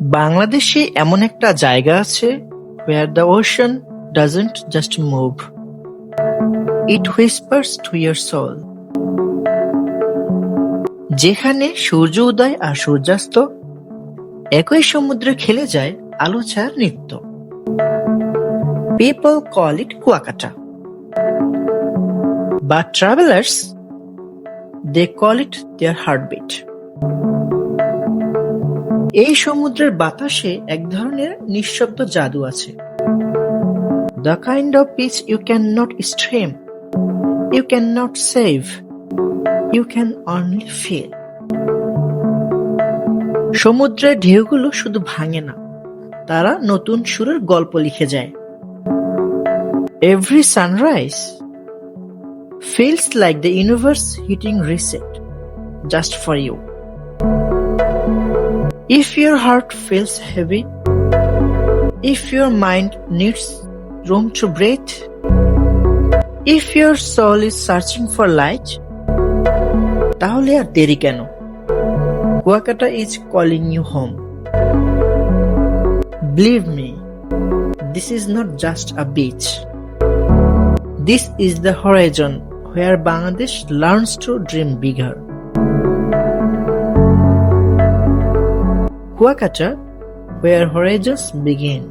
বাংলাদেশে এমন একটা জায়গা আছে where the ocean doesn't just move, it whispers to your soul. যেখানে সূর্য উদয় আর সূর্যাস্ত একই সমুদ্রে খেলে যায় আলো ছায়ার নৃত্য। People call it Kuakata, but travelers they call it their heartbeat. এই সমুদ্রের বাতাসে এক ধরনের নিঃশব্দ জাদু আছে। The kind of peace you cannot stream, you cannot save, you can only feel. সমুদ্রের ঢেউগুলো শুধু ভাঙে না, তারা নতুন সুরের গল্প লিখে যায়। Every sunrise feels like the universe hitting reset just for you. If your heart feels heavy, if your mind needs room to breathe, if your soul is searching for light, তাহলে আর দেরি কেন? Kuakata is calling you home. Believe me, this is not just a beach. This is the horizon where Bangladesh learns to dream bigger. Kuakata, where horizons begin.